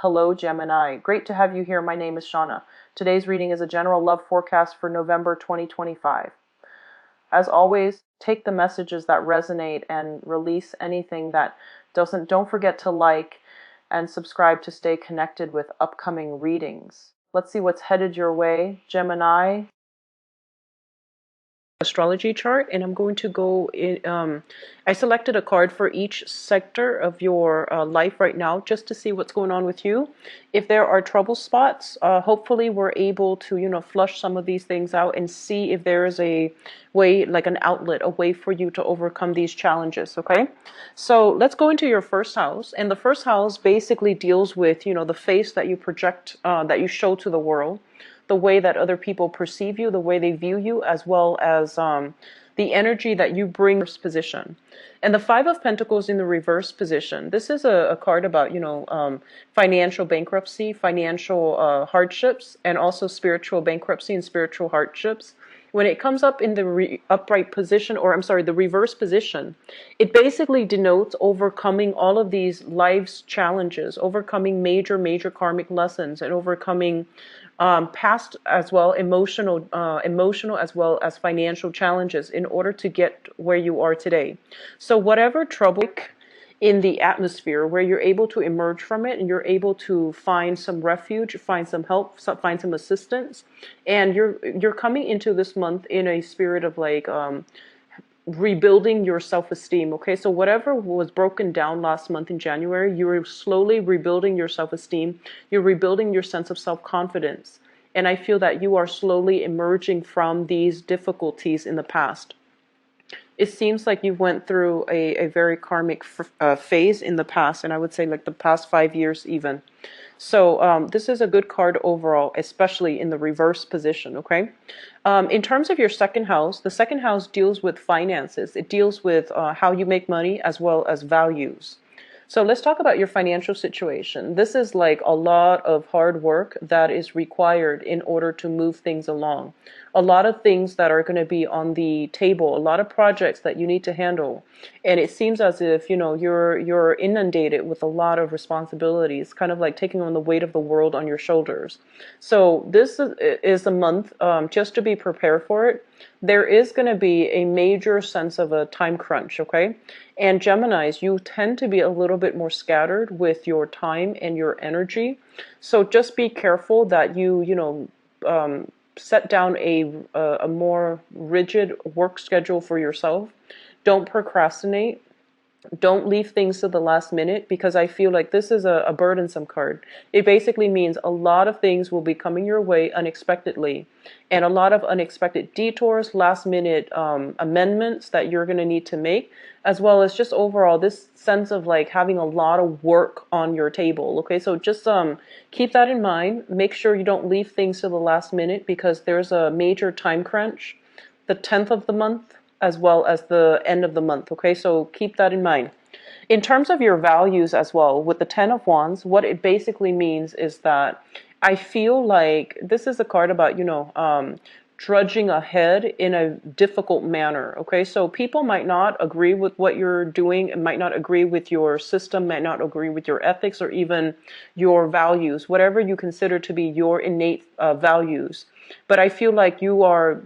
Hello, Gemini. Great to have you here. My name is Shauna. Today's reading is a general love forecast for November 2025. As always, take the messages that resonate and release anything that doesn't. Don't forget to like and subscribe to stay connected with upcoming readings. Let's see what's headed your way, Gemini. Astrology chart, and I'm going to go in. I selected a card for each sector of your life right now just to see what's going on with you. If there are trouble spots, hopefully we're able to flush some of these things out and see if there is a way, like an outlet, a way for you to overcome these challenges. Okay, so let's go into your first house, and the first house basically deals with the face that you project, that you show to the world, the way that other people perceive you, the way they view you, as well as the energy that you bring to this position. And the Five of Pentacles in the reverse position, this is a card about, financial bankruptcy, financial hardships, and also spiritual bankruptcy and spiritual hardships. When it comes up in the upright position, or I'm sorry, the reverse position, it basically denotes overcoming all of these life's challenges, overcoming major karmic lessons, and overcoming past as well emotional as well as financial challenges in order to get where you are today. So whatever trouble in the atmosphere, where you're able to emerge from it and you're able to find some refuge, find some help, find some assistance, and you're coming into this month in a spirit of like rebuilding your self-esteem. Okay, so whatever was broken down last month in January, you're slowly rebuilding your self-esteem, you're rebuilding your sense of self-confidence, and I feel that you are slowly emerging from these difficulties in the past. It seems like you went through a very karmic phase in the past, and I would say like the past 5 years even. So this is a good card overall, especially in the reverse position, okay? In terms of your second house, the second house deals with finances. It deals with how you make money as well as values. So let's talk about your financial situation. This is like a lot of hard work that is required in order to move things along. A lot of things that are going to be on the table, a lot of projects that you need to handle. And it seems as if, you're inundated with a lot of responsibilities, kind of like taking on the weight of the world on your shoulders. So this is a month just to be prepared for it. There is going to be a major sense of a time crunch, okay? And Geminis, you tend to be a little bit more scattered with your time and your energy. So just be careful that you set down a more rigid work schedule for yourself. Don't procrastinate. Don't leave things to the last minute, because I feel like this is a burdensome card. It basically means a lot of things will be coming your way unexpectedly, and a lot of unexpected detours, last minute amendments that you're going to need to make, as well as just overall this sense of like having a lot of work on your table. Okay, so just keep that in mind. Make sure you don't leave things to the last minute, because there's a major time crunch the 10th of the month as well as the end of the month. Okay, so keep that in mind. In terms of your values as well, with the 10 of Wands, what it basically means is that I feel like this is a card about, trudging ahead in a difficult manner. Okay, so people might not agree with what you're doing, and might not agree with your system, might not agree with your ethics or even your values, whatever you consider to be your innate values. But I feel like you are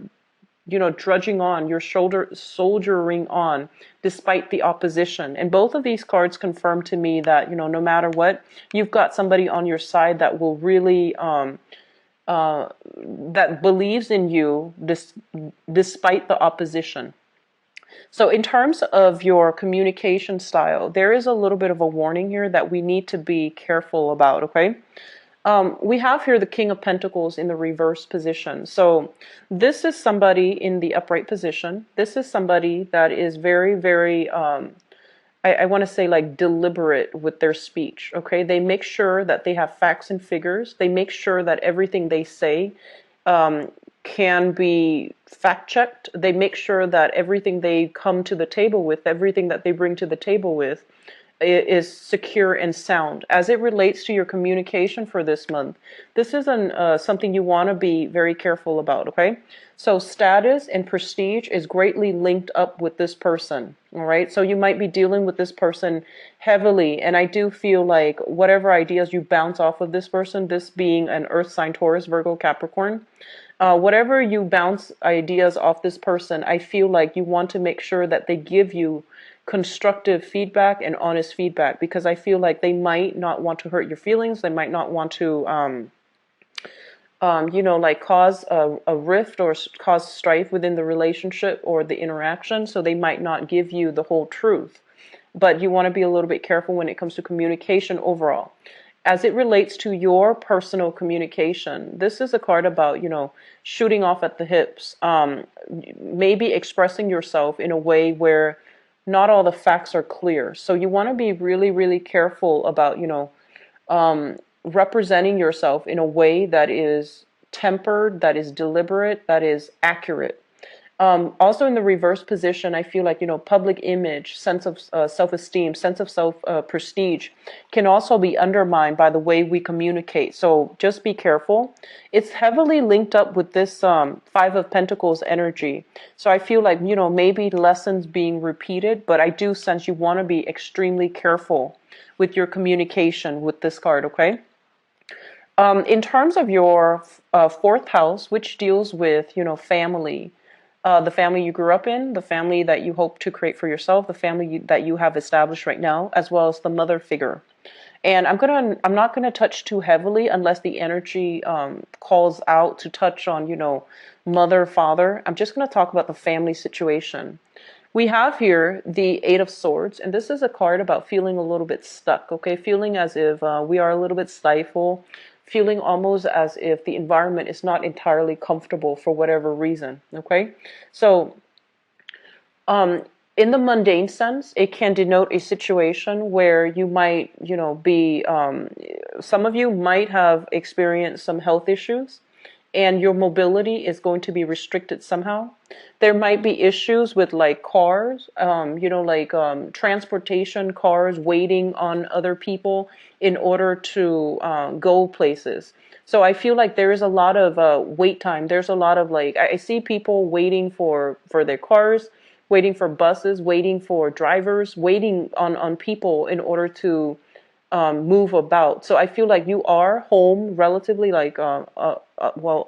trudging on, your soldiering on, despite the opposition. And both of these cards confirm to me that, no matter what, you've got somebody on your side that will really, that believes in you despite the opposition. So in terms of your communication style, there is a little bit of a warning here that we need to be careful about, okay? We have here the King of Pentacles in the reverse position. So this is somebody in the upright position. This is somebody that is very, I want to say like deliberate with their speech. Okay, they make sure that they have facts and figures. They make sure that everything they say can be fact checked. They make sure that everything they come to the table with, everything that they bring to the table with, is secure and sound. As it relates to your communication for this month, this is something you want to be very careful about, okay? So status and prestige is greatly linked up with this person, all right? So you might be dealing with this person heavily, and I do feel like whatever ideas you bounce off of this person, this being an earth sign, Taurus, Virgo, Capricorn, whatever you bounce ideas off this person, I feel like you want to make sure that they give you constructive feedback and honest feedback, because I feel like they might not want to hurt your feelings. They might not want to, like cause a rift or cause strife within the relationship or the interaction. So they might not give you the whole truth. But you want to be a little bit careful when it comes to communication overall. As it relates to your personal communication, this is a card about, shooting off at the hips, maybe expressing yourself in a way where not all the facts are clear. So you want to be really, really careful about, representing yourself in a way that is tempered, that is deliberate, that is accurate. Also in the reverse position, I feel like, public image, sense of self-esteem, sense of prestige can also be undermined by the way we communicate. So just be careful. It's heavily linked up with this Five of Pentacles energy. So I feel like, maybe lessons being repeated, but I do sense you want to be extremely careful with your communication with this card, okay? In terms of your fourth house, which deals with, family, the family you grew up in, the family that you hope to create for yourself, the family that you have established right now, as well as the mother figure. And I'm not gonna touch too heavily unless the energy calls out to touch on, mother, father. I'm just gonna talk about the family situation. We have here the Eight of Swords, and this is a card about feeling a little bit stuck, okay? Feeling as if we are a little bit stifled, feeling almost as if the environment is not entirely comfortable for whatever reason, okay? So in the mundane sense, it can denote a situation where you might, be, some of you might have experienced some health issues and your mobility is going to be restricted somehow. There might be issues with like cars, transportation, cars waiting on other people in order to go places. So I feel like there is a lot of wait time. There's a lot of like, I see people waiting for their cars, waiting for buses, waiting for drivers, waiting on people in order to move about. So I feel like you are home relatively like,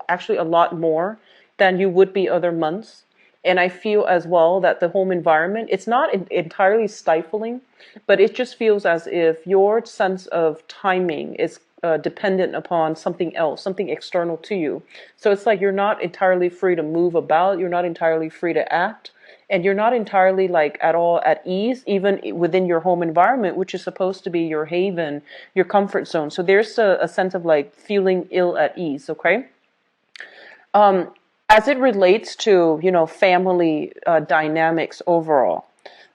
actually a lot more than you would be other months. And I feel as well that the home environment, it's not entirely stifling, but it just feels as if your sense of timing is dependent upon something else, something external to you. So it's like you're not entirely free to move about, you're not entirely free to act, and you're not entirely like at all at ease, even within your home environment, which is supposed to be your haven, your comfort zone. So there's a sense of like feeling ill at ease, okay? As it relates to, family dynamics overall,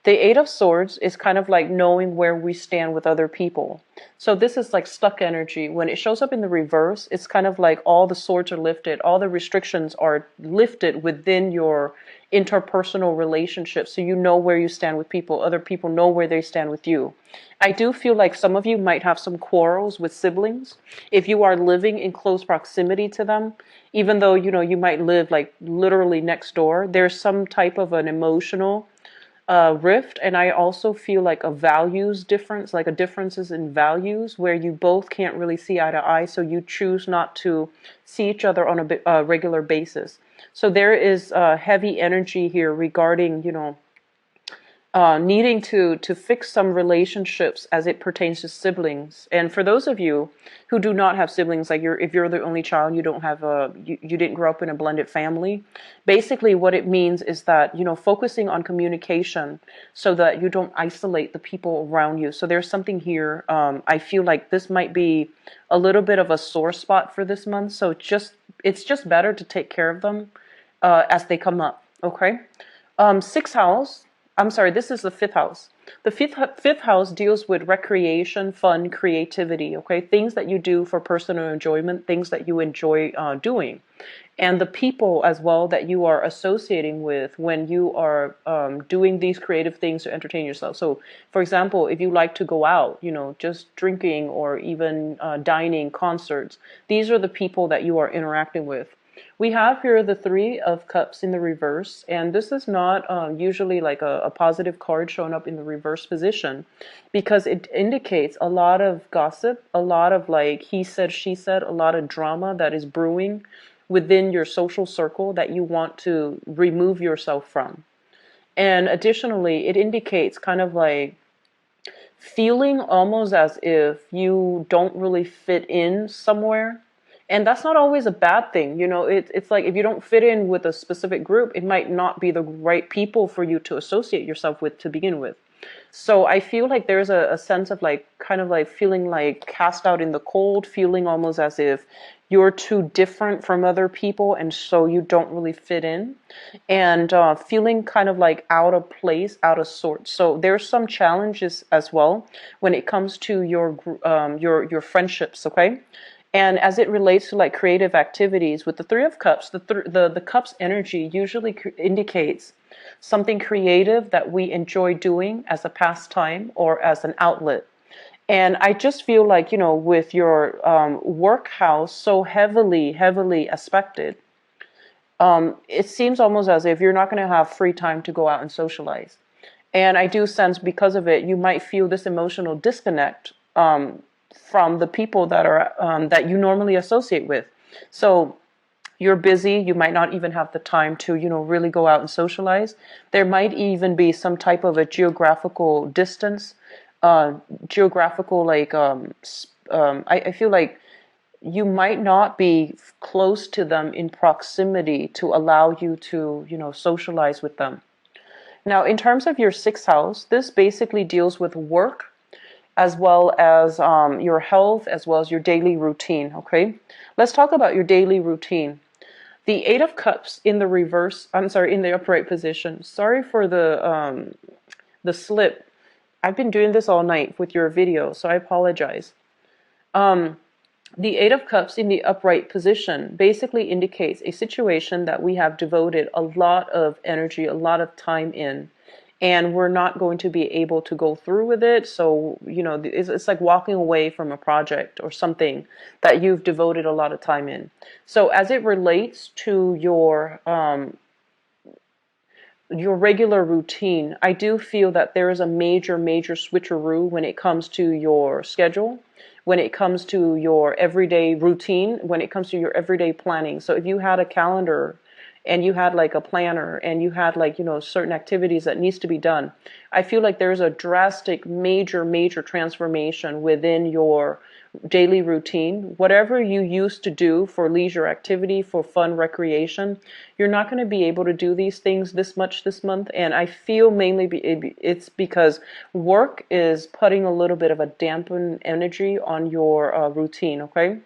the Eight of Swords is kind of like knowing where we stand with other people. So this is like stuck energy. When it shows up in the reverse, it's kind of like all the swords are lifted, all the restrictions are lifted within your interpersonal relationships. So you know where you stand with people, other people know where they stand with you. I do feel like some of you might have some quarrels with siblings. If you are living in close proximity to them, even though, you might live like literally next door, there's some type of an emotional rift. And I also feel like a values difference, like a differences in values where you both can't really see eye to eye. So you choose not to see each other on a regular basis. So there is heavy energy here regarding, needing to fix some relationships as it pertains to siblings. And for those of you who do not have siblings, like if you're the only child, you don't have you didn't grow up in a blended family. Basically, what it means is that focusing on communication so that you don't isolate the people around you. So there's something here. I feel like this might be a little bit of a sore spot for this month. So it's just better to take care of them as they come up. Okay, sixth house. I'm sorry, this is the fifth house. The fifth house deals with recreation, fun, creativity, okay? Things that you do for personal enjoyment, things that you enjoy doing. and the people as well that you are associating with when you are doing these creative things to entertain yourself. So, for example, if you like to go out, just drinking or even dining, concerts, these are the people that you are interacting with. We have here the Three of Cups in the reverse, and this is not usually like a positive card showing up in the reverse position, because it indicates a lot of gossip, a lot of like he said, she said, a lot of drama that is brewing within your social circle that you want to remove yourself from. And additionally, it indicates kind of like feeling almost as if you don't really fit in somewhere. And that's not always a bad thing. It's like if you don't fit in with a specific group, it might not be the right people for you to associate yourself with to begin with. So I feel like there's a sense of like kind of like feeling like cast out in the cold, feeling almost as if you're too different from other people and so you don't really fit in, and feeling kind of like out of place, out of sorts. So there's some challenges as well when it comes to your friendships, okay? And as it relates to like creative activities with the Three of Cups, the Cups energy usually indicates something creative that we enjoy doing as a pastime or as an outlet. And I just feel like, with your work house so heavily aspected, it seems almost as if you're not going to have free time to go out and socialize. And I do sense because of it, you might feel this emotional disconnect from the people that you normally associate with. So you're busy, you might not even have the time to, really go out and socialize. There might even be some type of a geographical distance, geographical, like, I feel like you might not be close to them in proximity to allow you to, socialize with them. Now, in terms of your sixth house, this basically deals with work as well as your health, as well as your daily routine, okay? Let's talk about your daily routine. The Eight of Cups in the reverse, in the upright position. Sorry for the slip. I've been doing this all night with your video, so I apologize. The Eight of Cups in the upright position basically indicates a situation that we have devoted a lot of energy, a lot of time in, and we're not going to be able to go through with it. So, it's like walking away from a project or something that you've devoted a lot of time in. So as it relates to your regular routine, I do feel that there is a major switcheroo when it comes to your schedule, when it comes to your everyday routine, when it comes to your everyday planning. So if you had a calendar and you had like a planner and you had like, certain activities that needs to be done, I feel like there's a drastic, major transformation within your daily routine. Whatever you used to do for leisure activity, for fun recreation, you're not going to be able to do these things this much this month. And I feel mainly it's because work is putting a little bit of a dampened energy on your routine, okay?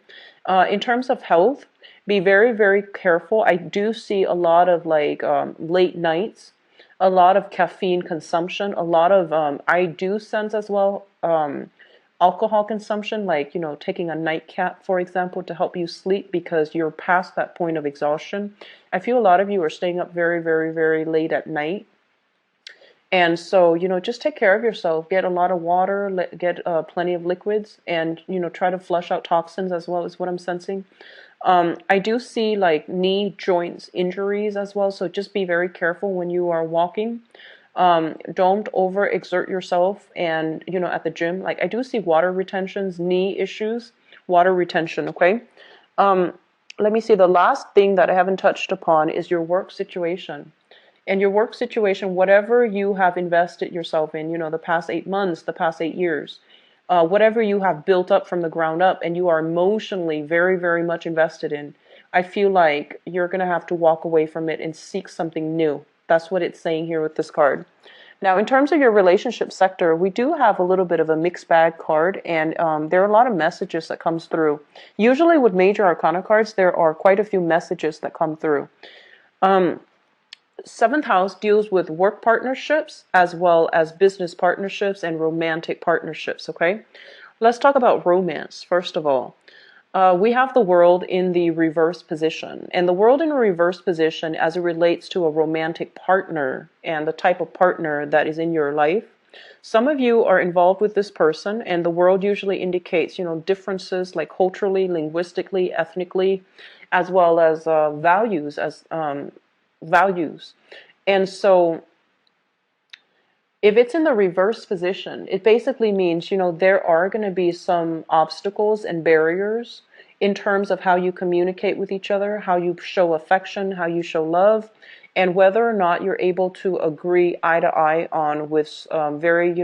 In terms of health, be very careful. I do see a lot of like late nights, a lot of caffeine consumption, a lot of I do sense as well alcohol consumption, like taking a nightcap, for example, to help you sleep because you're past that point of exhaustion. I feel a lot of you are staying up very late at night. And so, just take care of yourself. Get a lot of water, get plenty of liquids, and, try to flush out toxins as well, is what I'm sensing. I do see like knee joints injuries as well, so just be very careful when you are walking. Don't overexert yourself, and at the gym, like I do see water retentions, knee issues, water retention, okay? Let me see, the last thing that I haven't touched upon is your work situation. And your work situation, whatever you have invested yourself in, the past 8 months, the past 8 years, whatever you have built up from the ground up and you are emotionally very much invested in, I feel like you're going to have to walk away from it and seek something new. That's what it's saying here with this card. Now, in terms of your relationship sector, we do have a little bit of a mixed bag card, and there are a lot of messages that comes through. Usually with major arcana cards, there are quite a few messages that come through. Seventh house deals with work partnerships as well as business partnerships and romantic partnerships, okay? Let's talk about romance, first of all. We have the world in the reverse position. And the world in a reverse position, as it relates to a romantic partner and the type of partner that is in your life, some of you are involved with this person, and the world usually indicates, differences like culturally, linguistically, ethnically, as well as values. And so if it's in the reverse position, it basically means, there are going to be some obstacles and barriers in terms of how you communicate with each other, how you show affection, how you show love, and whether or not you're able to agree eye to eye on with very,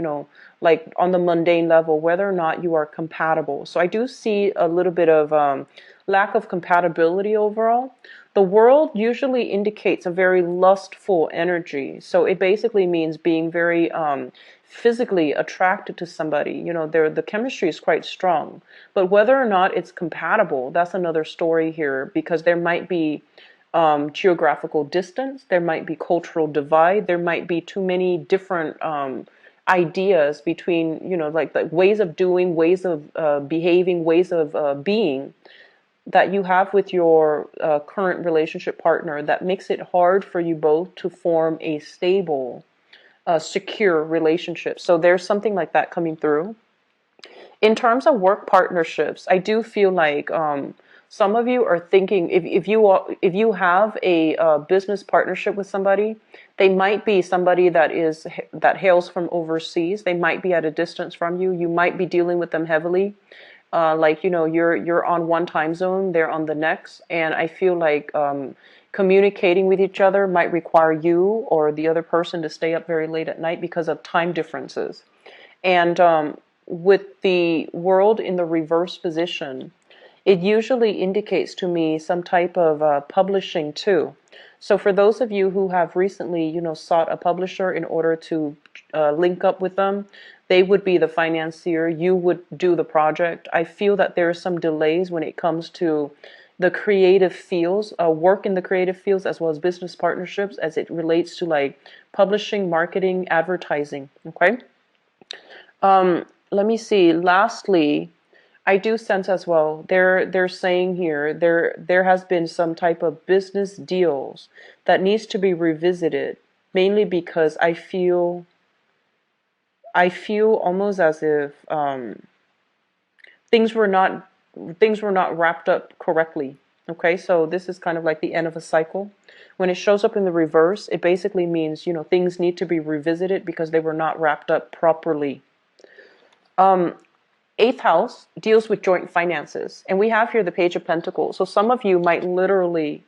like on the mundane level, whether or not you are compatible. So I do see a little bit of lack of compatibility overall. The world usually indicates a very lustful energy. So it basically means being very physically attracted to somebody. The chemistry is quite strong. But whether or not it's compatible, that's another story here, because there might be geographical distance, there might be cultural divide, there might be too many different ideas between, like ways of doing, ways of behaving, ways of being that you have with your current relationship partner that makes it hard for you both to form a stable, secure relationship. So there's something like that coming through. In terms of work partnerships, I do feel like some of you are thinking, if you have a business partnership with somebody, they might be somebody that hails from overseas. They might be at a distance from you. You might be dealing with them heavily. You're on one time zone, they're on the next, and I feel like communicating with each other might require you or the other person to stay up very late at night because of time differences. And with the world in the reverse position, it usually indicates to me some type of publishing too. So for those of you who have recently, sought a publisher in order to link up with them, they would be the financier. You would do the project. I feel that there are some delays when it comes to the creative fields, work in the creative fields, as well as business partnerships, as it relates to like publishing, marketing, advertising. Okay. Let me see. Lastly, I do sense as well, they're saying here there has been some type of business deals that needs to be revisited, mainly because I feel almost as if things were not wrapped up correctly. Okay, so this is kind of like the end of a cycle. When it shows up in the reverse, it basically means, things need to be revisited because they were not wrapped up properly. Eighth house deals with joint finances, and we have here the Page of Pentacles. So some of you might literally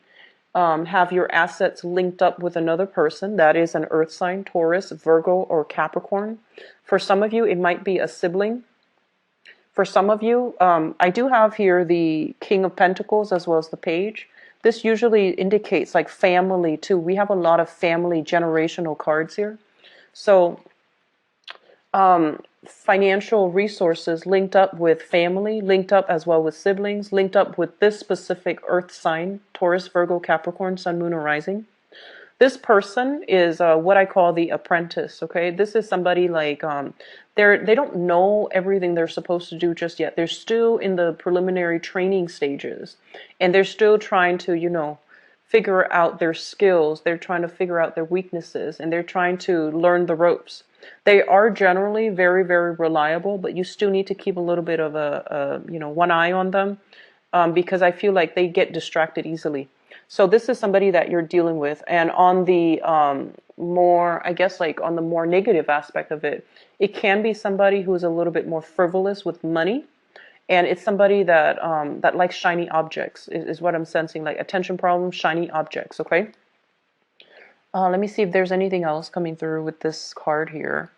have your assets linked up with another person. That is an earth sign, Taurus, Virgo, or Capricorn. For some of you, it might be a sibling. For some of you, I do have here the King of Pentacles as well as the Page. This usually indicates like family too. We have a lot of family generational cards here. So financial resources linked up with family, linked up as well with siblings, linked up with this specific earth sign, Taurus, Virgo, Capricorn, Sun, Moon, or Rising. This person is what I call the apprentice, okay? This is somebody like, they don't know everything they're supposed to do just yet. They're still in the preliminary training stages, and they're still trying to, figure out their skills. They're trying to figure out their weaknesses, and they're trying to learn the ropes. They are generally very, very reliable, but you still need to keep a little bit of one eye on them, because I feel like they get distracted easily. So this is somebody that you're dealing with. And on the more, I guess, like on the more negative aspect of it, it can be somebody who's a little bit more frivolous with money. And it's somebody that that likes shiny objects, is what I'm sensing, like attention problems, shiny objects, okay? Let me see if there's anything else coming through with this card here.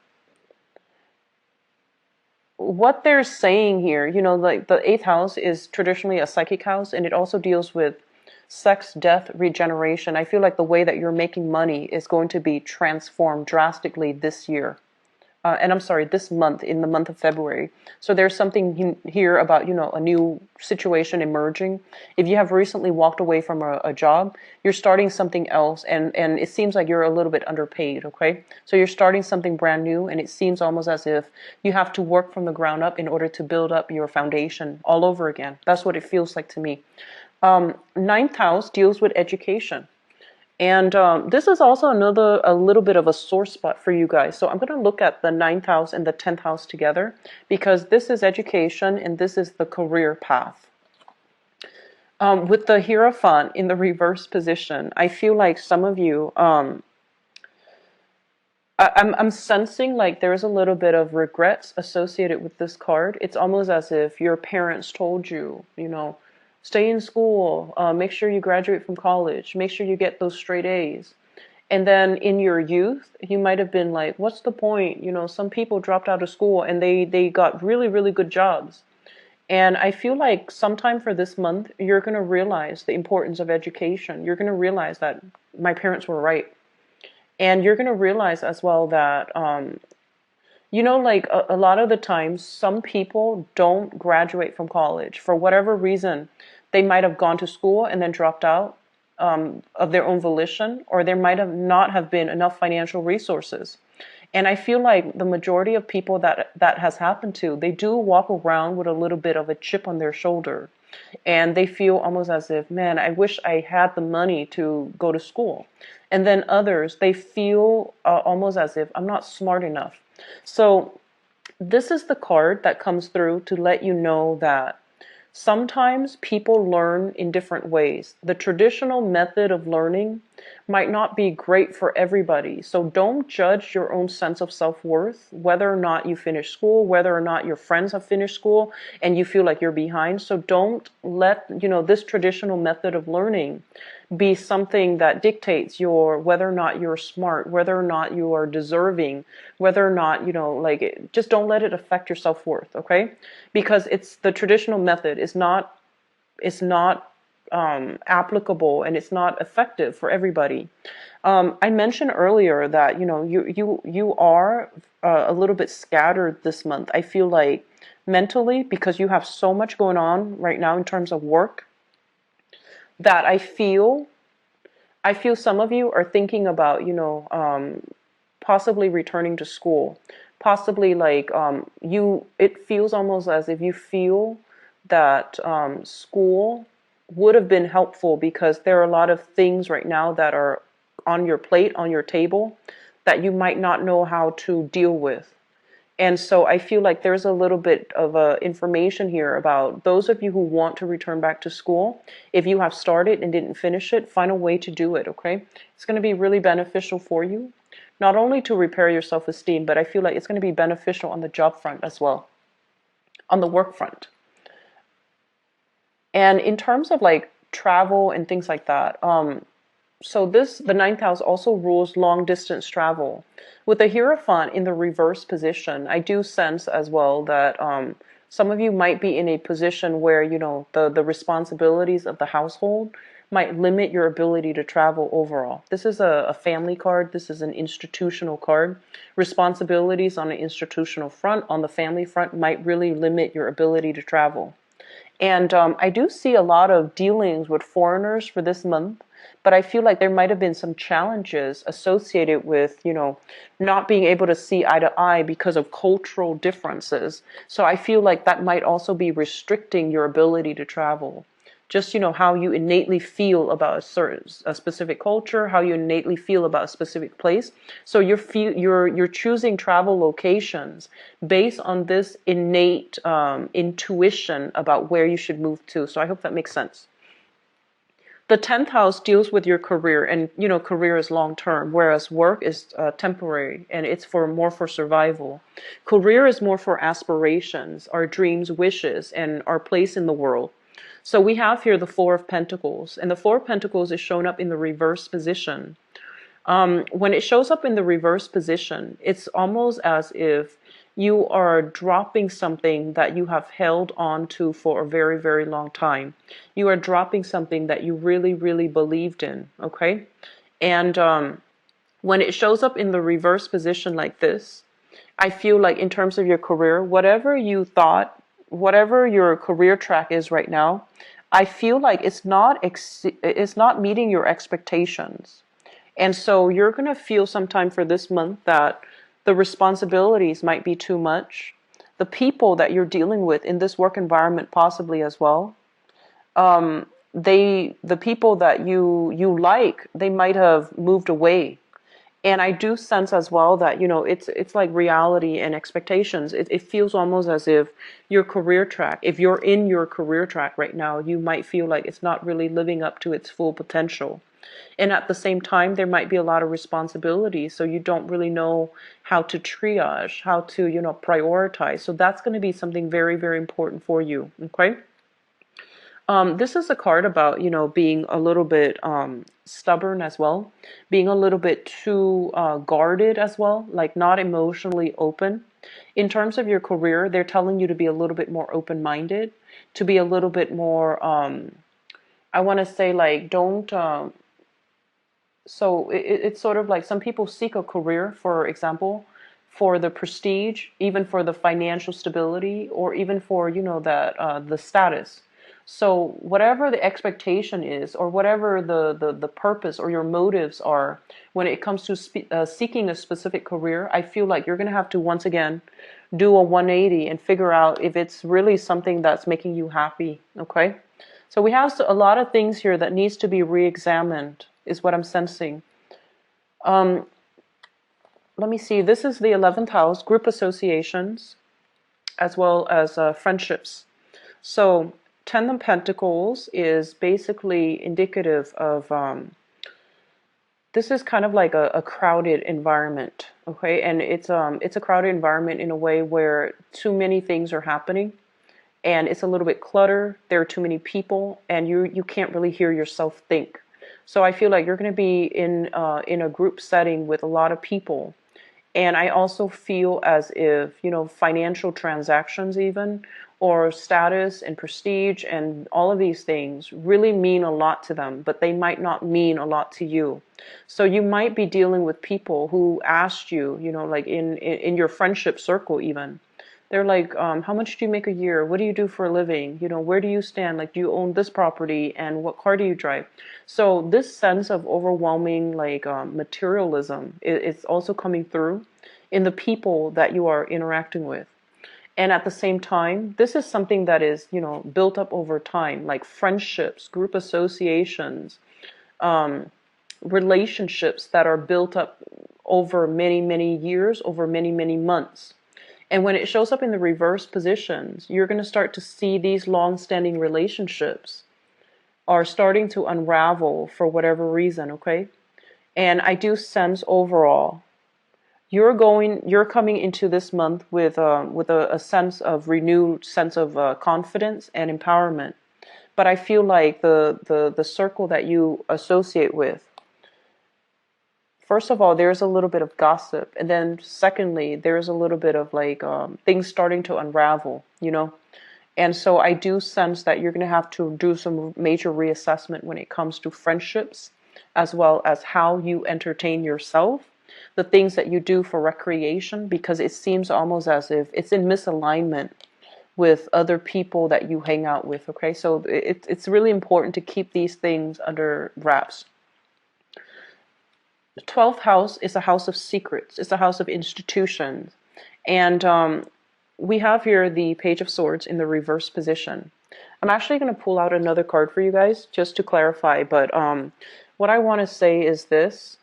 What they're saying here, like the eighth house is traditionally a psychic house, and it also deals with sex, death, regeneration. I feel like the way that you're making money is going to be transformed drastically this year. and I'm sorry, this month, in the month of February. So there's something here about, a new situation emerging. If you have recently walked away from a job, you're starting something else, and it seems like you're a little bit underpaid, okay? So you're starting something brand new, and it seems almost as if you have to work from the ground up in order to build up your foundation all over again. That's what it feels like to me. Ninth house deals with education. And this is also a little bit of a sore spot for you guys. So I'm going to look at the ninth house and the 10th house together, because this is education and this is the career path. With the Hierophant in the reverse position, I feel like some of you, I'm sensing like there's a little bit of regrets associated with this card. It's almost as if your parents told you, stay in school, make sure you graduate from college, make sure you get those straight A's. And then in your youth, you might have been like, what's the point? Some people dropped out of school and they got really, really good jobs. And I feel like sometime for this month, you're going to realize the importance of education. You're going to realize that my parents were right. And you're going to realize as well that, like a lot of the times, some people don't graduate from college for whatever reason. They might have gone to school and then dropped out of their own volition, or there might have not have been enough financial resources. And I feel like the majority of people that has happened to, they do walk around with a little bit of a chip on their shoulder. And they feel almost as if, man, I wish I had the money to go to school. And then others, they feel almost as if I'm not smart enough. So this is the card that comes through to let you know that sometimes people learn in different ways. The traditional method of learning might not be great for everybody. So don't judge your own sense of self-worth, whether or not you finish school, whether or not your friends have finished school and you feel like you're behind. So don't let, this traditional method of learning be something that dictates whether or not you're smart, whether or not you are deserving, whether or not, just don't let it affect your self-worth, okay? Because it's the traditional method is not applicable and it's not effective for everybody. I mentioned earlier that you are a little bit scattered this month. I feel like mentally, because you have so much going on right now in terms of work, that I feel some of you are thinking about possibly returning to school, possibly like it feels almost as if you feel that school would have been helpful, because there are a lot of things right now that are on your plate, on your table, that you might not know how to deal with. And so I feel like there's a little bit of information here about those of you who want to return back to school. If you have started and didn't finish it, find a way to do it, okay? It's going to be really beneficial for you, not only to repair your self-esteem, but I feel like it's going to be beneficial on the job front as well, on the work front. And in terms of like travel and things like that, so the ninth house also rules long distance travel. With the Hierophant in the reverse position, I do sense as well that some of you might be in a position where, the responsibilities of the household might limit your ability to travel overall. This is a family card. This is an institutional card. Responsibilities on the institutional front, on the family front, might really limit your ability to travel. And I do see a lot of dealings with foreigners for this month, but I feel like there might have been some challenges associated with, not being able to see eye to eye because of cultural differences. So I feel like that might also be restricting your ability to travel. Just, how you innately feel about a specific culture, how you innately feel about a specific place. So you're choosing travel locations based on this innate intuition about where you should move to. So I hope that makes sense. The 10th house deals with your career, and career is long term, whereas work is temporary, and it's more for survival. Career is more for aspirations, our dreams, wishes, and our place in the world. So we have here the Four of Pentacles, and the Four of Pentacles is shown up in the reverse position. When it shows up in the reverse position, it's almost as if you are dropping something that you have held on to for a very, very long time. You are dropping something that you really, really believed in, okay? And when it shows up in the reverse position like this, I feel like in terms of your career, whatever you thought, whatever your career track is right now, I feel like it's not meeting your expectations. And so you're going to feel sometime for this month that the responsibilities might be too much. The people that you're dealing with in this work environment possibly as well. The people that you like, they might have moved away. And I do sense as well that, it's like reality and expectations. It feels almost as if your career track, if you're in your career track right now, you might feel like it's not really living up to its full potential. And at the same time, there might be a lot of responsibility. So you don't really know how to triage, how to, prioritize. So that's going to be something very, very important for you. Okay. This is a card about, being a little bit stubborn as well, being a little bit too guarded as well, like not emotionally open. In terms of your career, they're telling you to be a little bit more open-minded, to be a little bit more, I want to say like, don't, so it's sort of like some people seek a career, for example, for the prestige, even for the financial stability, or even for, that the status. So whatever the expectation is, or whatever the purpose or your motives are when it comes to seeking a specific career, I feel like you're going to have to once again do a 180 and figure out if it's really something that's making you happy. Okay. So we have a lot of things here that needs to be re-examined, is what I'm sensing. Um, Let me see. This is the 11th house, group associations, as well as friendships. So 10 of Pentacles is basically indicative of, this is kind of like a crowded environment, okay? And it's a crowded environment in a way where too many things are happening, and it's a little bit cluttered. There are too many people, and you can't really hear yourself think. So I feel like you're going to be in a group setting with a lot of people. And I also feel as if, financial transactions even, or status and prestige and all of these things really mean a lot to them, but they might not mean a lot to you. So you might be dealing with people who asked you, like in your friendship circle even. They're like, how much do you make a year? What do you do for a living? Where do you stand? Like, do you own this property? And what car do you drive? So this sense of overwhelming, like, materialism is also coming through in the people that you are interacting with. And at the same time, this is something that is, built up over time, like friendships, group associations, relationships that are built up over many, many years, over many, many months. And when it shows up in the reverse positions, you're going to start to see these long-standing relationships are starting to unravel for whatever reason, okay? And I do sense overall, you're coming into this month with a sense of renewed sense of confidence and empowerment. But I feel like the circle that you associate with, first of all, there's a little bit of gossip. And then secondly, there's a little bit of like things starting to unravel. And so I do sense that you're going to have to do some major reassessment when it comes to friendships, as well as how you entertain yourself, the things that you do for recreation, because it seems almost as if it's in misalignment with other people that you hang out with. Okay, so it's really important to keep these things under wraps. The 12th house is a house of secrets. It's a house of institutions. And we have here the Page of Swords in the reverse position. I'm actually going to pull out another card for you guys just to clarify. But what I want to say is this.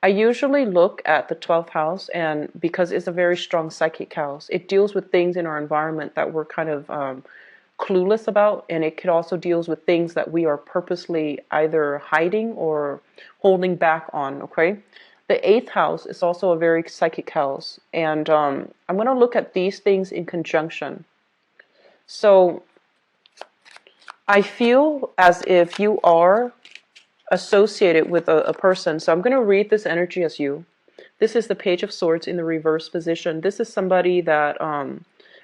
I usually look at the 12th house, and because it's a very strong psychic house, it deals with things in our environment that we're kind of clueless about, and it could also deals with things that we are purposely either hiding or holding back on, okay? The 8th house is also a very psychic house, and I'm going to look at these things in conjunction. So I feel as if you are associated with a person. So I'm going to read this energy as you. This is the Page of Swords in the reverse position. This is somebody that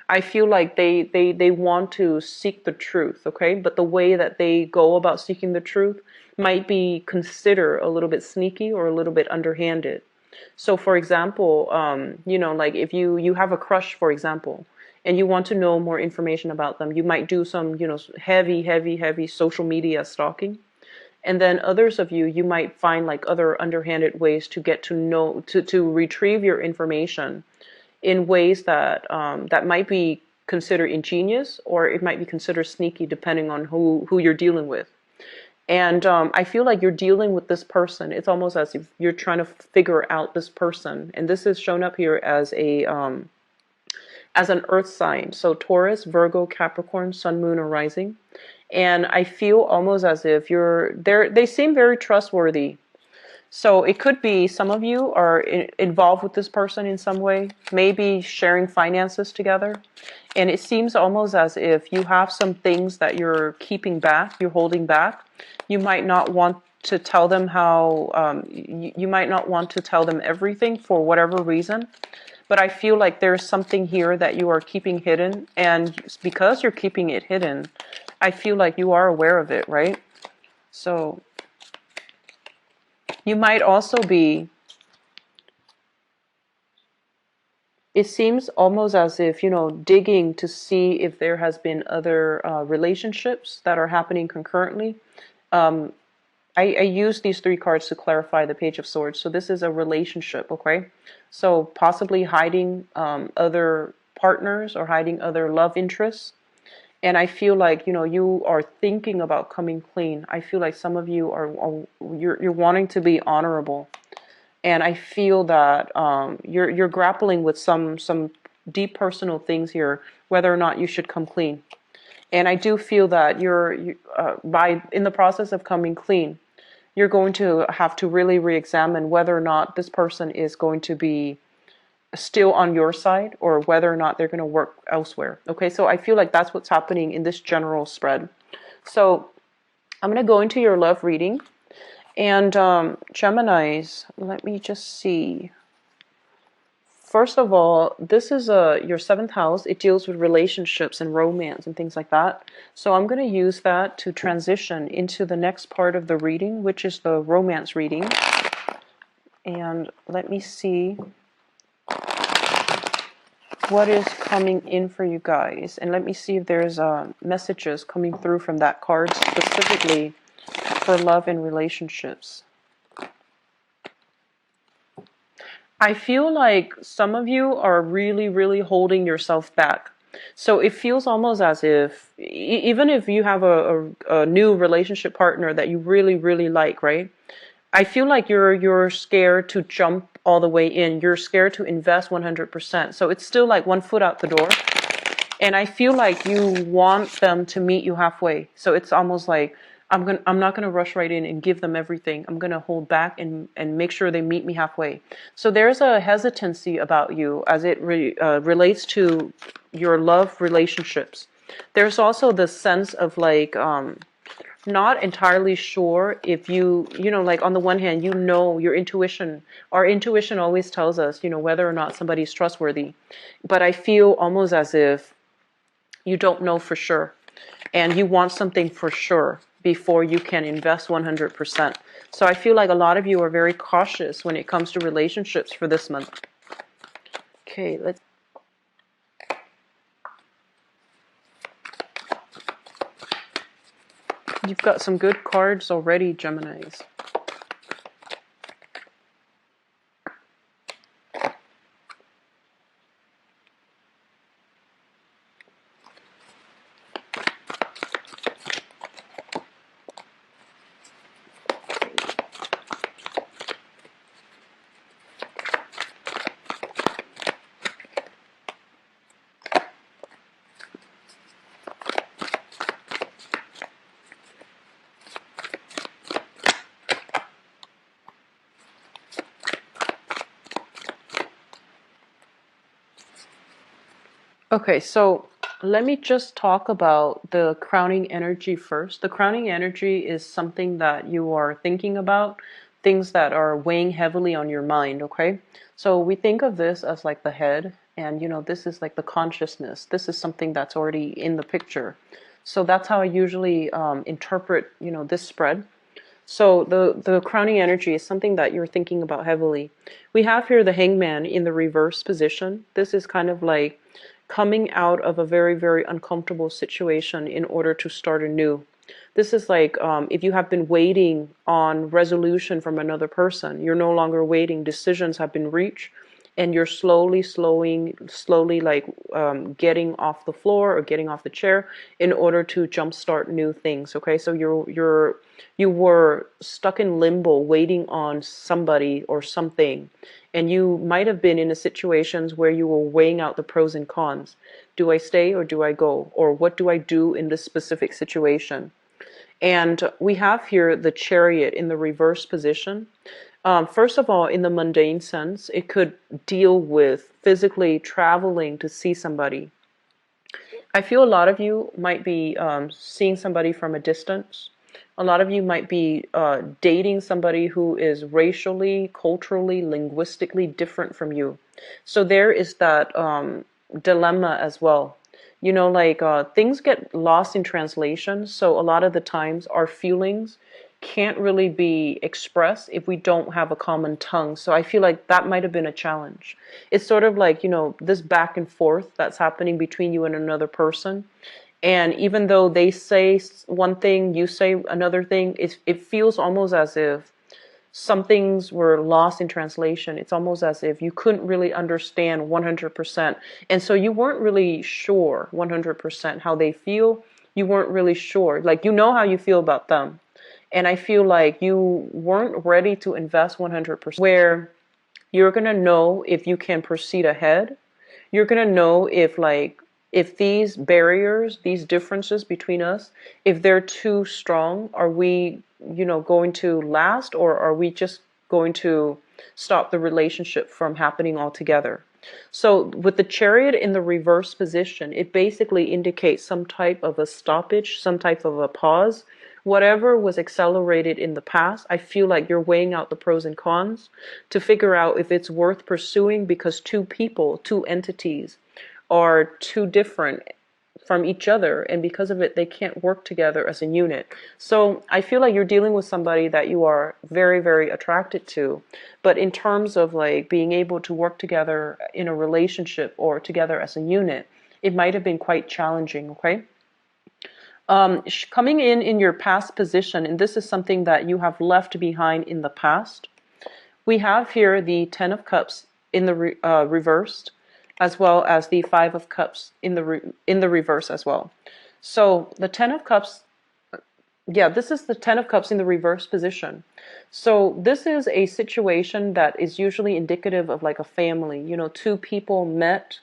I feel like they want to seek the truth, okay? But the way that they go about seeking the truth might be considered a little bit sneaky or a little bit underhanded. So for example, like if you have a crush, for example, and you want to know more information about them, you might do some, heavy social media stalking. And then others of you might find like other underhanded ways to get to know, to retrieve your information in ways that that might be considered ingenious, or it might be considered sneaky, depending on who you're dealing with. And I feel like you're dealing with this person. It's almost as if you're trying to figure out this person. And this is shown up here as an earth sign. So Taurus, Virgo, Capricorn, Sun, Moon, or Rising. And I feel almost as if you're there. They seem very trustworthy. So it could be some of you are involved with this person in some way, maybe sharing finances together. And it seems almost as if you have some things that you're keeping back, you're holding back. You might not want to tell them you might not want to tell them everything for whatever reason. But I feel like there's something here that you are keeping hidden. And because you're keeping it hidden, I feel like you are aware of it, right? So you might also be, it seems almost as if, digging to see if there has been other relationships that are happening concurrently. I use these three cards to clarify the Page of Swords. So this is a relationship, okay? So possibly hiding other partners or hiding other love interests. And I feel like, you are thinking about coming clean. I feel like some of you you're wanting to be honorable. And I feel that you're grappling with some deep personal things here, whether or not you should come clean. And I do feel that in the process of coming clean, you're going to have to really re-examine whether or not this person is going to be still on your side, or whether or not they're going to work elsewhere. Okay, so I feel like that's what's happening in this general spread. So I'm going to go into your love reading. And Geminis, let me just see. First of all, this is your seventh house. It deals with relationships and romance and things like that. So I'm going to use that to transition into the next part of the reading, which is the romance reading. And let me see what is coming in for you guys. And let me see if there's messages coming through from that card specifically for love and relationships. I feel like some of you are really, really holding yourself back. So it feels almost as if, even if you have a new relationship partner that you really, really like, right? I feel like you're scared to jump all the way in. You're scared to invest 100%. So it's still like one foot out the door. And I feel like you want them to meet you halfway. So it's almost like, I'm not gonna rush right in and give them everything. I'm gonna hold back and make sure they meet me halfway. So there's a hesitancy about you as it relates to your love relationships. There's also the sense of like not entirely sure if like on the one hand, your intuition. Our intuition always tells us, whether or not somebody's trustworthy. But I feel almost as if you don't know for sure, and you want something for sure before you can invest 100%. So I feel like a lot of you are very cautious when it comes to relationships for this month. Okay, you've got some good cards already, Geminis. Okay, so let me just talk about the crowning energy first. The crowning energy is something that you are thinking about, things that are weighing heavily on your mind, okay? So we think of this as like the head, and this is like the consciousness. This is something that's already in the picture. So that's how I usually interpret, this spread. So the crowning energy is something that you're thinking about heavily. We have here the Hangman in the reverse position. This is kind of like coming out of a very, very uncomfortable situation in order to start anew. This is like if you have been waiting on resolution from another person, you're no longer waiting. Decisions have been reached, and you're slowly like getting off the floor or getting off the chair in order to jumpstart new things. Okay, so you were stuck in limbo, waiting on somebody or something, and you might have been in a situations where you were weighing out the pros and cons. Do I stay or do I go? Or what do I do in this specific situation? And we have here the Chariot in the reverse position. First of all, in the mundane sense, it could deal with physically traveling to see somebody. I feel a lot of you might be seeing somebody from a distance. A lot of you might be dating somebody who is racially, culturally, linguistically different from you. So there is that dilemma as well. You know, like things get lost in translation. So a lot of the times our feelings can't really be expressed if we don't have a common tongue. So I feel like that might have been a challenge. It's sort of like, you know, this back and forth that's happening between you and another person. And even though they say one thing, you say another thing, it feels almost as if some things were lost in translation. It's almost as if you couldn't really understand 100%. And so you weren't really sure 100% how they feel. You weren't really sure. Like, you know how you feel about them. And I feel like you weren't ready to invest 100%, where you're going to know if you can proceed ahead. You're going to know if these barriers, these differences between us, if they're too strong, are we, you know, going to last, or are we just going to stop the relationship from happening altogether? So with the Chariot in the reverse position, it basically indicates some type of a stoppage, some type of a pause. Whatever was accelerated in the past, I feel like you're weighing out the pros and cons to figure out if it's worth pursuing, because two people, two entities are too different from each other, and because of it they can't work together as a unit. So I feel like you're dealing with somebody that you are very, very attracted to, but in terms of like being able to work together in a relationship or together as a unit, it might have been quite challenging. Okay, coming in your past position, and this is something that you have left behind in the past, we have here the Ten of Cups in the reversed, as well as the Five of Cups in the reverse as well. So the Ten of Cups, yeah, this is the Ten of Cups in the reverse position. So this is a situation that is usually indicative of like a family. You know, two people met,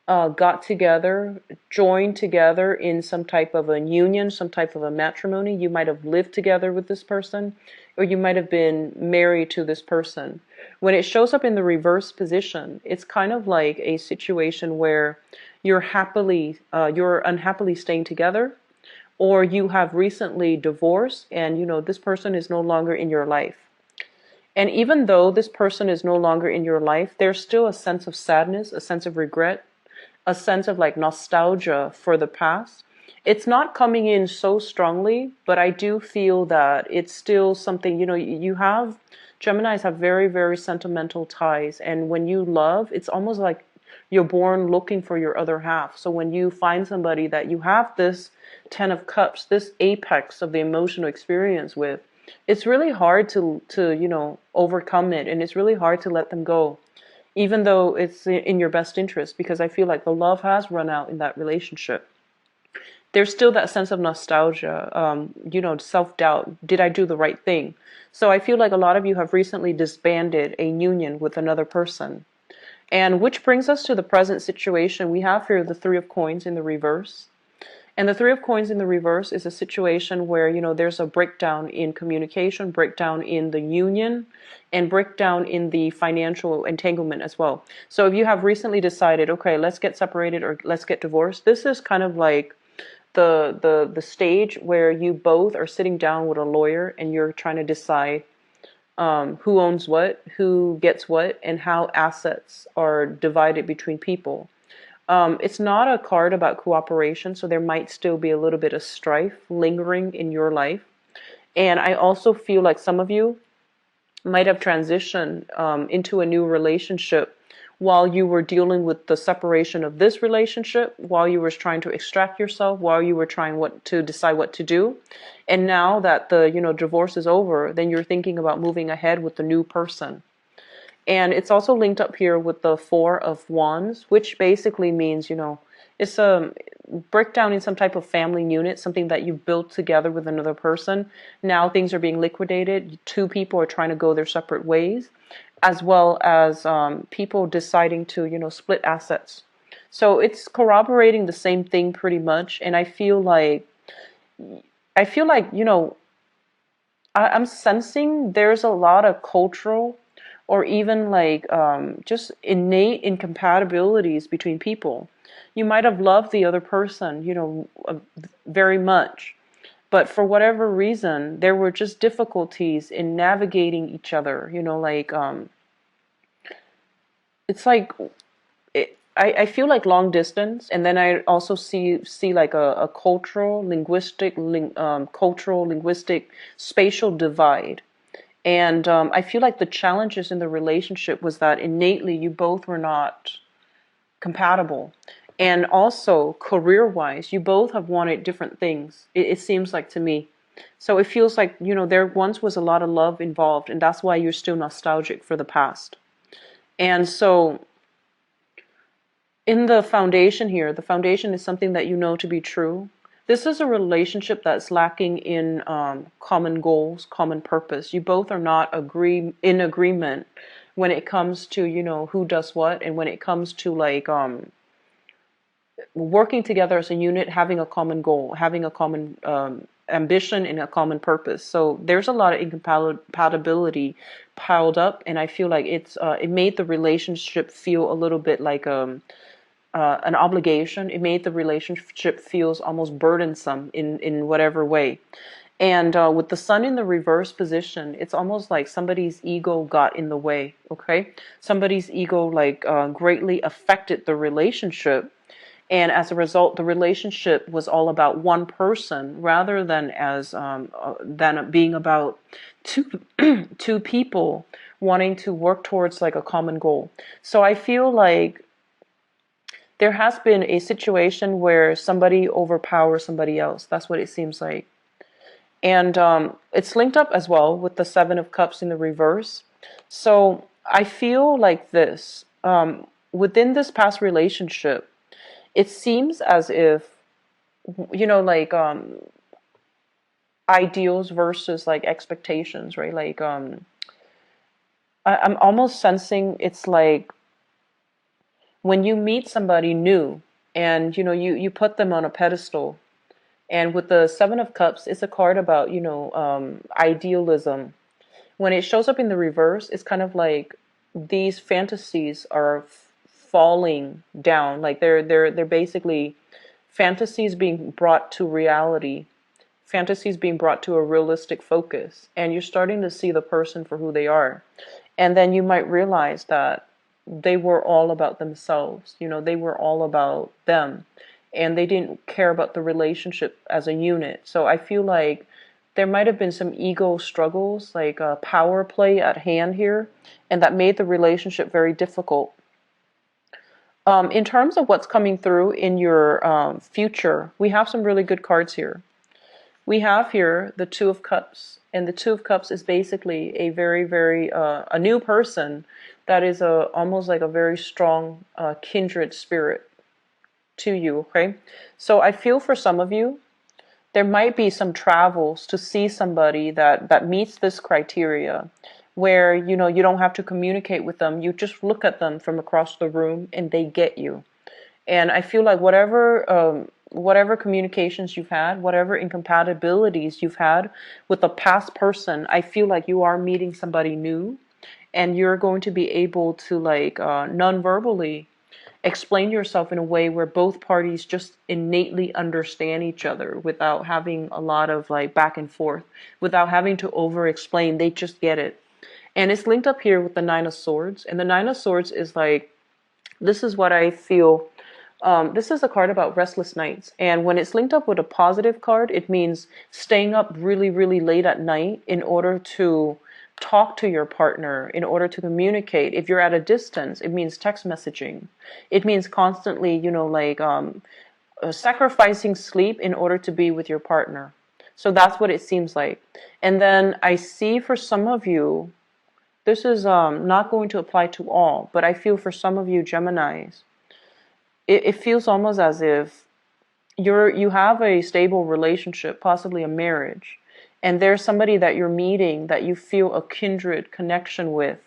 got together, joined together in some type of a union, some type of a matrimony. You might have lived together with this person, or you might have been married to this person. When it shows up in the reverse position, it's kind of like a situation where you're unhappily staying together, or you have recently divorced, and you know this person is no longer in your life. And even though this person is no longer in your life, there's still a sense of sadness, a sense of regret, a sense of like nostalgia for the past. It's not coming in so strongly, but I do feel that it's still something, you know, Geminis have very, very sentimental ties. And when you love, it's almost like you're born looking for your other half. So when you find somebody that you have this Ten of Cups, this apex of the emotional experience with, it's really hard to you know, overcome it. And it's really hard to let them go, even though it's in your best interest, because I feel like the love has run out in that relationship. There's still that sense of nostalgia, you know, self-doubt. Did I do the right thing? So I feel like a lot of you have recently disbanded a union with another person. And which brings us to the present situation. We have here the Three of Coins in the reverse. And the Three of Coins in the reverse is a situation where, you know, there's a breakdown in communication, breakdown in the union, and breakdown in the financial entanglement as well. So if you have recently decided, okay, let's get separated or let's get divorced, this is kind of like the stage where you both are sitting down with a lawyer and you're trying to decide who owns what, who gets what, and how assets are divided between people. It's not a card about cooperation, so there might still be a little bit of strife lingering in your life. And I also feel like some of you might have transitioned into a new relationship while you were dealing with the separation of this relationship, while you were trying to extract yourself, while you were trying to decide what to do. And now that the divorce is over, then you're thinking about moving ahead with the new person. And it's also linked up here with the Four of Wands, which basically means, it's a breakdown in some type of family unit, something that you built together with another person. Now things are being liquidated. Two people are trying to go their separate ways, as well as people deciding to, split assets. So it's corroborating the same thing pretty much. And I feel like, I'm sensing there's a lot of cultural or even like just innate incompatibilities between people. You might have loved the other person, very much, but for whatever reason, there were just difficulties in navigating each other. It's like I feel like long distance, and then I also see like a cultural, linguistic, spatial divide. And I feel like the challenges in the relationship was that innately you both were not compatible. And also, career-wise, you both have wanted different things, it seems like to me. So it feels like, there once was a lot of love involved, and that's why you're still nostalgic for the past. And so, in the foundation here, the foundation is something that you know to be true. This is a relationship that's lacking in common goals, common purpose. You both are not in agreement when it comes to, who does what, and when it comes to like working together as a unit, having a common goal, having a common ambition and a common purpose. So there's a lot of incompatibility piled up, and I feel like it made the relationship feel a little bit like an obligation. It made the relationship feels almost burdensome in whatever way. And with the sun in the reverse position, it's almost like somebody's ego got in the way. Okay, somebody's ego like greatly affected the relationship, and as a result, the relationship was all about one person rather than being about two two people wanting to work towards like a common goal. So I feel like there has been a situation where somebody overpowers somebody else. That's what it seems like. And it's linked up as well with the Seven of Cups in the reverse. So I feel like this. Within this past relationship, it seems as if, like ideals versus like expectations, right? Like I'm almost sensing it's like when you meet somebody new and you put them on a pedestal, and with the Seven of Cups, it's a card about idealism. When it shows up in the reverse, it's kind of like these fantasies are falling down, like they're basically fantasies being brought to reality, fantasies being brought to a realistic focus, and you're starting to see the person for who they are. And then you might realize that they were all about themselves. They were all about them, and they didn't care about the relationship as a unit. So I feel like there might have been some ego struggles, like a power play at hand here, and that made the relationship very difficult. In terms of what's coming through in your future, we have some really good cards here. We have here the Two of Cups, and the Two of Cups is basically a very, very a new person that is almost like a very strong kindred spirit to you. Okay, so I feel for some of you, there might be some travels to see somebody that meets this criteria, where you don't have to communicate with them. You just look at them from across the room and they get you. And I feel like whatever communications you've had, whatever incompatibilities you've had with a past person, I feel like you are meeting somebody new, and you're going to be able to like non-verbally explain yourself in a way where both parties just innately understand each other without having a lot of like back and forth, without having to over explain. They just get it. And it's linked up here with the Nine of Swords. And the Nine of Swords is like, this is what I feel This is a card about restless nights. And when it's linked up with a positive card, it means staying up really, really late at night in order to talk to your partner, in order to communicate. If you're at a distance, it means text messaging. It means constantly, sacrificing sleep in order to be with your partner. So that's what it seems like. And then I see for some of you, this is not going to apply to all, but I feel for some of you Geminis, it feels almost as if you have a stable relationship, possibly a marriage, and there's somebody that you're meeting that you feel a kindred connection with,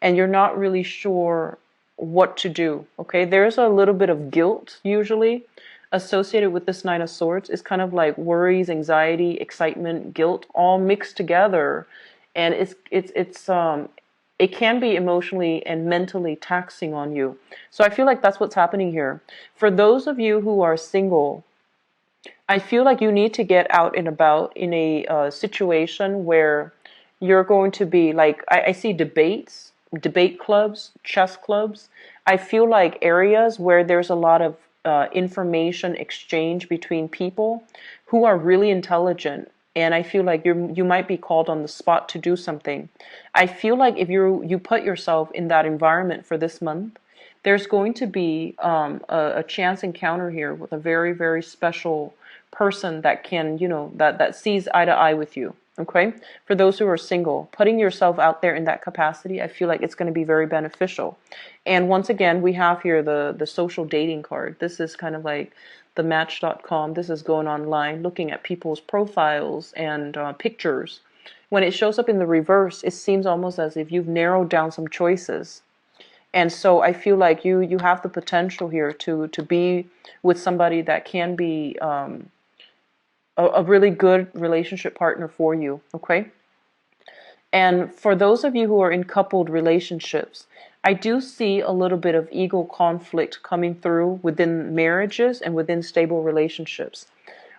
and you're not really sure what to do. Okay, there's a little bit of guilt usually associated with this Nine of Swords. It's kind of like worries, anxiety, excitement, guilt, all mixed together, and it can be emotionally and mentally taxing on you. So I feel like that's what's happening here. For those of you who are single, I feel like you need to get out and about in a situation where you're going to be like, I see debates, debate clubs, chess clubs. I feel like areas where there's a lot of information exchange between people who are really intelligent. And I feel like you might be called on the spot to do something. I feel like if you put yourself in that environment for this month, there's going to be a chance encounter here with a very, very special person that can, that sees eye to eye with you. Okay? For those who are single, putting yourself out there in that capacity, I feel like it's going to be very beneficial. And once again, we have here the social dating card. This is kind of like the Match.com. This is going online, looking at people's profiles and pictures. When it shows up in the reverse, it seems almost as if you've narrowed down some choices. And so I feel like you have the potential here to be with somebody that can be a really good relationship partner for you, okay? And for those of you who are in coupled relationships, I do see a little bit of ego conflict coming through within marriages and within stable relationships.